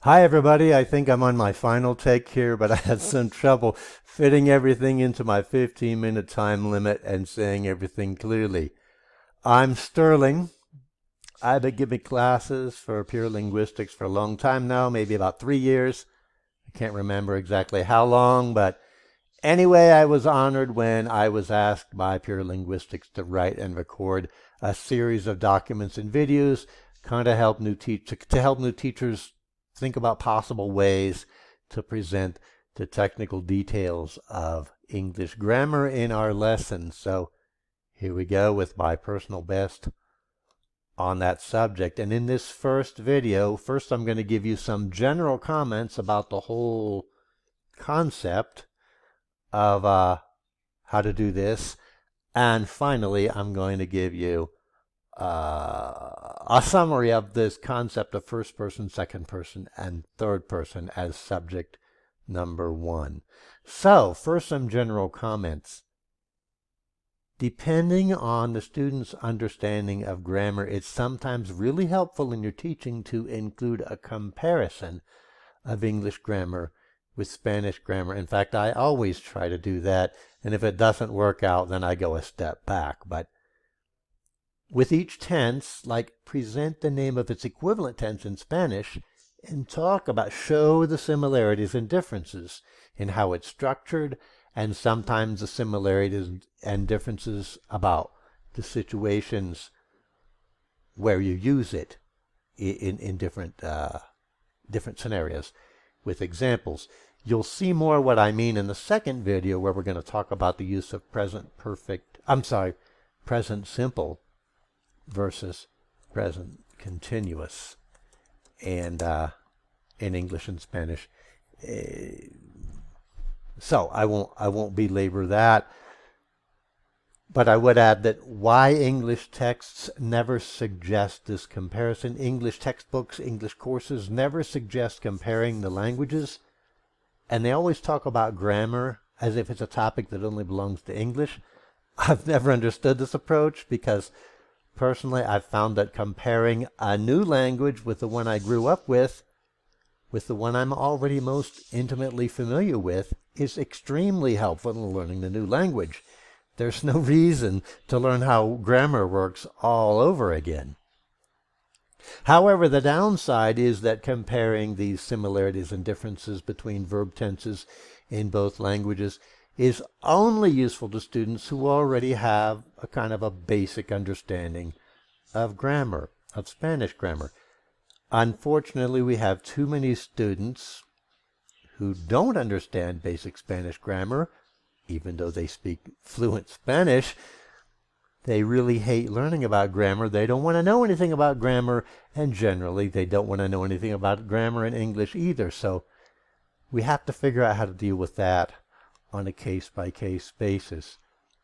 Hi, everybody. I think I'm on my final take here, but I had some trouble fitting everything into my 15-minute time limit and saying everything clearly. I'm Sterling. I've been giving classes for pure linguistics for a long time now, maybe about 3 years. I can't remember exactly how long, but anyway, I was honored when I was asked by Pure Linguistics to write and record a series of documents and videos, kind of help new teachers think about possible ways to present the technical details of English grammar in our lessons. So here we go with my personal best on that subject. And in this first video, first I'm going to give you some general comments about the whole concept of how to do this. And finally, I'm going to give you a summary of this concept of first person, second person, and third person as subject number one. So, first, some general comments. Depending on the student's understanding of grammar, it's sometimes really helpful in your teaching to include a comparison of English grammar with Spanish grammar. In fact, I always try to do that, and if it doesn't work out, then I go a step back. But with each tense, like present the name of its equivalent tense in Spanish and show the similarities and differences in how it's structured, and sometimes the similarities and differences about the situations where you use it in different scenarios with examples. You'll see more what I mean in the second video, where we're going to talk about the use of present simple versus present continuous, and in English and Spanish. So I won't belabor that, but I would add that why English texts never suggest this comparison. English textbooks, English courses never suggest comparing the languages, and they always talk about grammar as if it's a topic that only belongs to English. I've never understood this approach because personally I've found that comparing a new language with the one I grew up with the one I'm already most intimately familiar with, is extremely helpful in learning the new language. There's no reason to learn how grammar works all over again. However, the downside is that comparing these similarities and differences between verb tenses in both languages is only useful to students who already have a kind of a basic understanding of grammar, of Spanish grammar. Unfortunately, we have too many students who don't understand basic Spanish grammar, even though they speak fluent Spanish. They really hate learning about grammar. They don't want to know anything about grammar, and generally they don't want to know anything about grammar in English either. So we have to figure out how to deal with that on a case-by-case basis.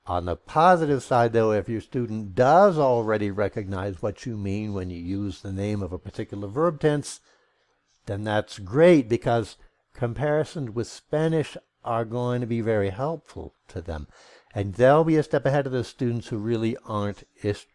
On the positive side, though, if your student does already recognize what you mean when you use the name of a particular verb tense, then that's great, because comparisons with Spanish are going to be very helpful to them. And they'll be a step ahead of the students who really aren't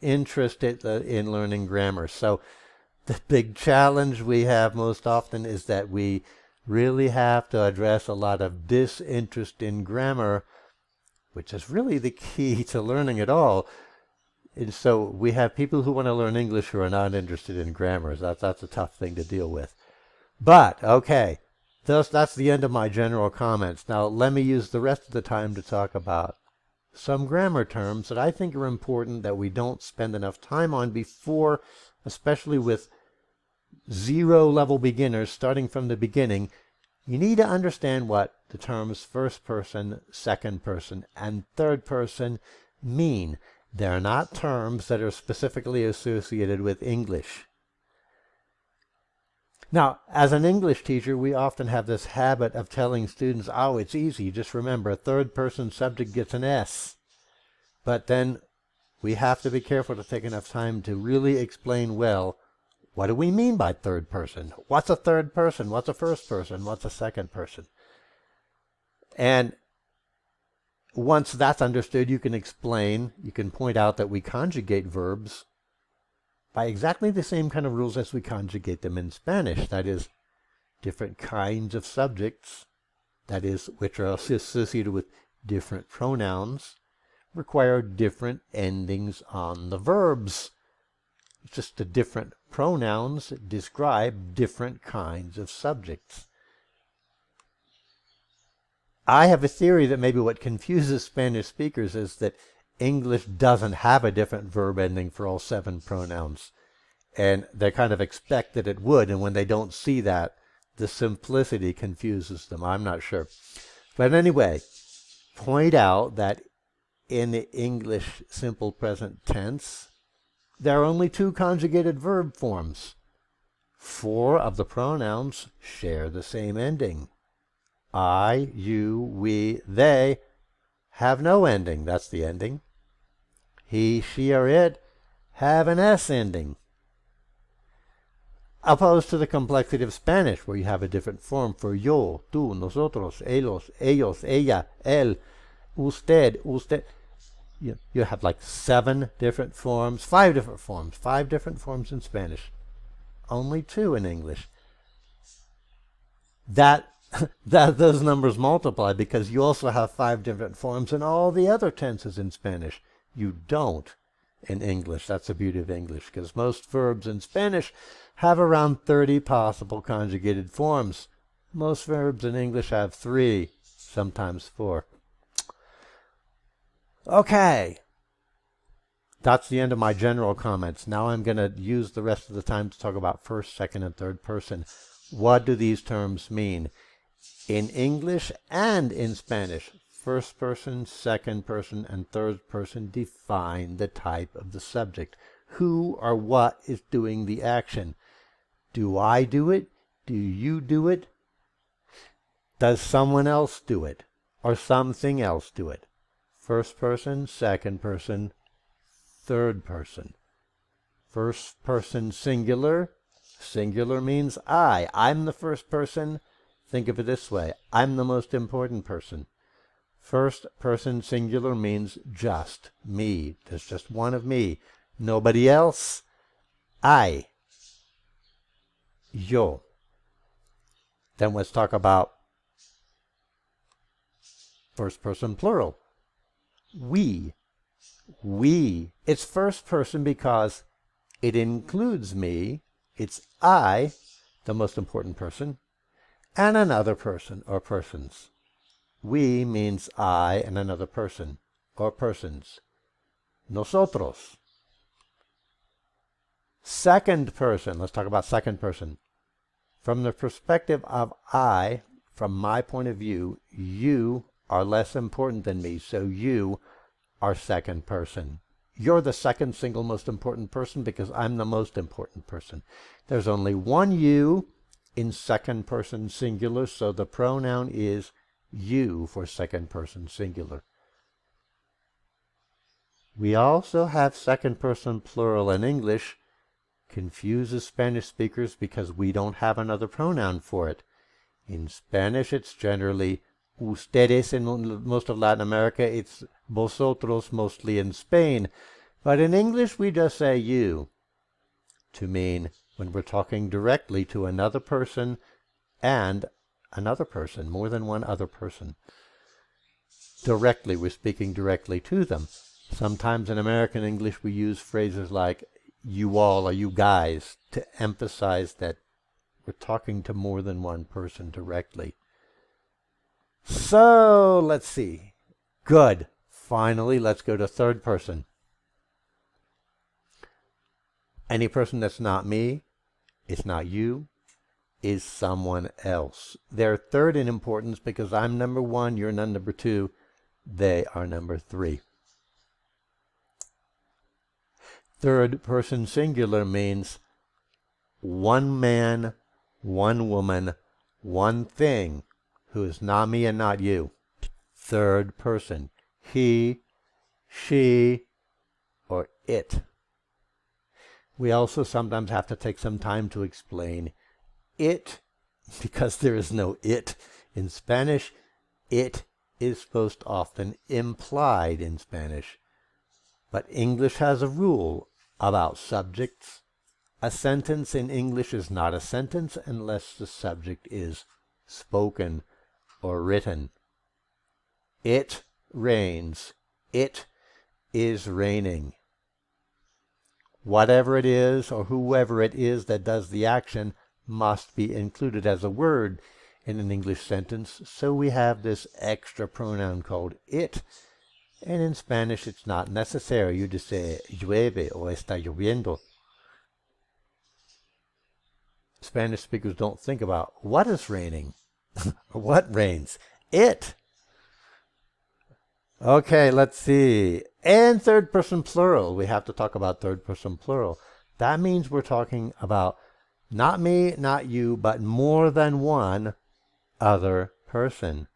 interested in learning grammar. So the big challenge we have most often is that we really have to address a lot of disinterest in grammar, which is really the key to learning it all. And so we have people who want to learn English who are not interested in grammar. That's a tough thing to deal with. But, okay, that's the end of my general comments. Now let me use the rest of the time to talk about some grammar terms that I think are important that we don't spend enough time on before, especially with zero-level beginners starting from the beginning. You need to understand what the terms first person, second person, and third person mean. They're not terms that are specifically associated with English. Now, as an English teacher, we often have this habit of telling students, oh, it's easy, just remember, a third person subject gets an S. But then we have to be careful to take enough time to really explain well, what do we mean by third person? What's a third person? What's a first person? What's a second person? And once that's understood, you can point out that we conjugate verbs by exactly the same kind of rules as we conjugate them in Spanish. That is, different kinds of subjects, that is, which are associated with different pronouns, require different endings on the verbs. It's just the different pronouns describe different kinds of subjects. I have a theory that maybe what confuses Spanish speakers is that English doesn't have a different verb ending for all 7 pronouns. And they kind of expect that it would, and when they don't see that, the simplicity confuses them. I'm not sure. But anyway, point out that in the English simple present tense, there are only 2 conjugated verb forms. 4 of the pronouns share the same ending. I, you, we, they have no ending. That's the ending. He, she, or it have an S ending. Opposed to the complexity of Spanish, where you have a different form for yo, tú, nosotros, ellos, ella, él, usted, usted. You have like 7 different forms, 5 different forms, 5 different forms in Spanish. Only 2 in English. Those numbers multiply because you also have 5 different forms in all the other tenses in Spanish. You don't in English. That's the beauty of English, because most verbs in Spanish have around 30 possible conjugated forms. Most verbs in English have 3, sometimes 4. Okay. That's the end of my general comments. Now I'm going to use the rest of the time to talk about first, second, and third person. What do these terms mean? In English and in Spanish, first person, second person, and third person define the type of the subject. Who or what is doing the action? Do I do it? Do you do it? Does someone else do it? Or something else do it? First person, second person, third person. First person singular. Singular means I. I'm the first person. Think of it this way. I'm the most important person. First person singular means just me. There's just one of me. Nobody else. I. Yo. Then let's talk about first person plural. We. We. It's first person because it includes me. It's I, the most important person, and another person or persons. We means I and another person or persons. Nosotros. Second person. Let's talk about second person. From the perspective of I, from my point of view, you are less important than me, so you are second person. You're the second single most important person because I'm the most important person. There's only one you in second person singular, so the pronoun is you for second person singular. We also have second person plural in English. Confuses Spanish speakers because we don't have another pronoun for it. In Spanish, it's generally ustedes in most of Latin America. It's vosotros mostly in Spain. But in English, we just say you to mean when we're talking directly to another person and another person, more than one other person. Directly, we're speaking directly to them. Sometimes in American English, we use phrases like you all or you guys to emphasize that we're talking to more than one person directly. So, let's see. Good. Finally, let's go to third person. Any person that's not me, it's not you, is someone else. They're third in importance because I'm number 1, you're number 2, they are number 3. Third person singular means one man, one woman, one thing who is not me and not you. Third person. He, she, or it. We also sometimes have to take some time to explain it because there is no it in Spanish. It is most often implied in Spanish. But English has a rule about subjects A sentence in English is not a sentence unless the subject is spoken or written. It rains. It is raining. Whatever it is or whoever it is that does the action must be included as a word in an English sentence, so we have this extra pronoun called it. And in Spanish, it's not necessary. You just say llueve or está lloviendo. Spanish speakers don't think about what is raining or what rains. It. Okay, let's see. And third person plural. We have to talk about third person plural. That means we're talking about not me, not you, but more than one other person.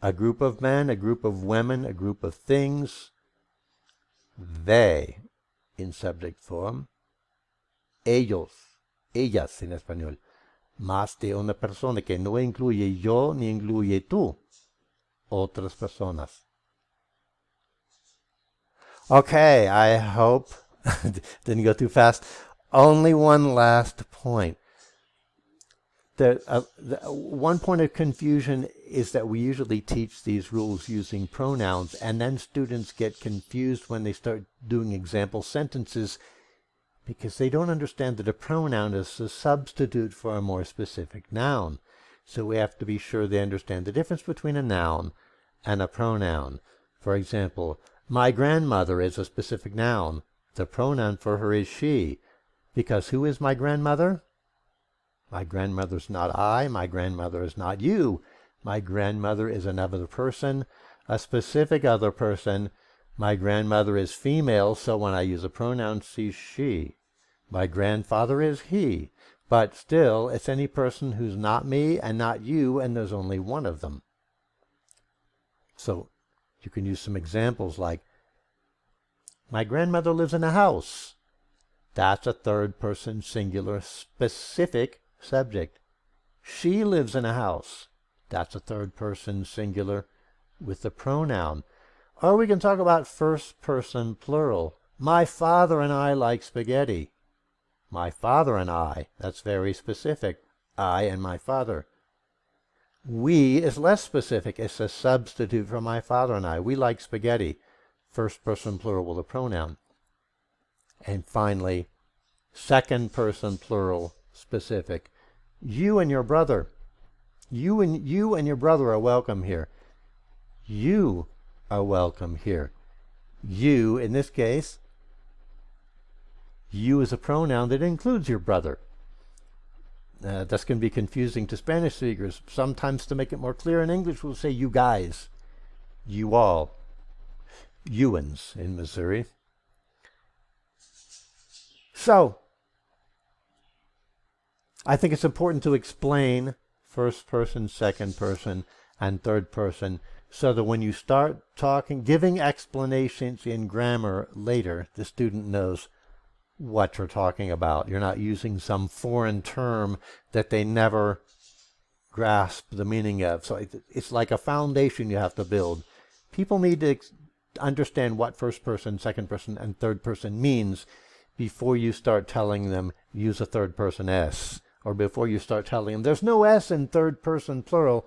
A group of men, a group of women, a group of things. They in subject form. Ellos, ellas en español. Más de una persona que no incluye yo ni incluye tú. Otras personas. Okay, I hope didn't go too fast. Only one last point. One point of confusion is that we usually teach these rules using pronouns, and then students get confused when they start doing example sentences because they don't understand that a pronoun is a substitute for a more specific noun. So we have to be sure they understand the difference between a noun and a pronoun. For example, my grandmother is a specific noun. The pronoun for her is she. Because who is my grandmother? My grandmother's not I. My grandmother is not you. My grandmother is another person, a specific other person. My grandmother is female, so when I use a pronoun, she's she. My grandfather is he. But still, it's any person who's not me and not you, and there's only one of them. So you can use some examples like, my grandmother lives in a house. That's a third person singular specific subject. She lives in a house. That's a third person singular with the pronoun. Or we can talk about first person plural. My father and I like spaghetti. My father and I. That's very specific. I and my father. We is less specific. It's a substitute for my father and I. We like spaghetti. First person plural with a pronoun. And finally, second person plural specific. You and your brother. You and your brother are welcome here. You are welcome here. You, in this case, you is a pronoun that includes your brother. That's going to be confusing to Spanish speakers. Sometimes to make it more clear in English, we'll say you guys, you all, youans in Missouri. So, I think it's important to explain first person, second person, and third person so that when you start talking, giving explanations in grammar later, the student knows what you're talking about. You're not using some foreign term that they never grasp the meaning of. So it's like a foundation you have to build. People need to understand what first person, second person, and third person means before you start telling them use a third person S, or before you start telling them there's no S in third person plural.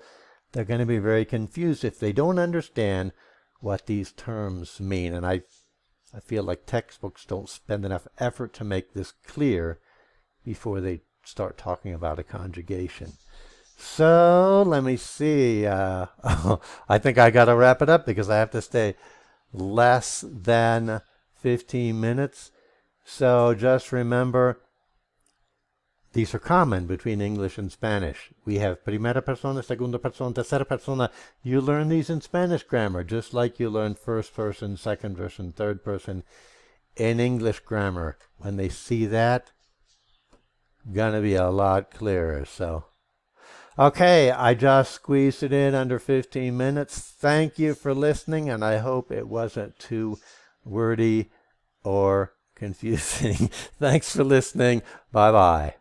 They're going to be very confused if they don't understand what these terms mean. And I feel like textbooks don't spend enough effort to make this clear before they start talking about a conjugation. So let me see. I think I got to wrap it up because I have to stay less than 15 minutes. So just remember, these are common between English and Spanish. We have primera persona, segunda persona, tercera persona. You learn these in Spanish grammar, just like you learn first person, second person, third person in English grammar. When they see that, gonna be a lot clearer. So, okay, I just squeezed it in under 15 minutes. Thank you for listening, and I hope it wasn't too wordy or confusing. Thanks for listening. Bye-bye.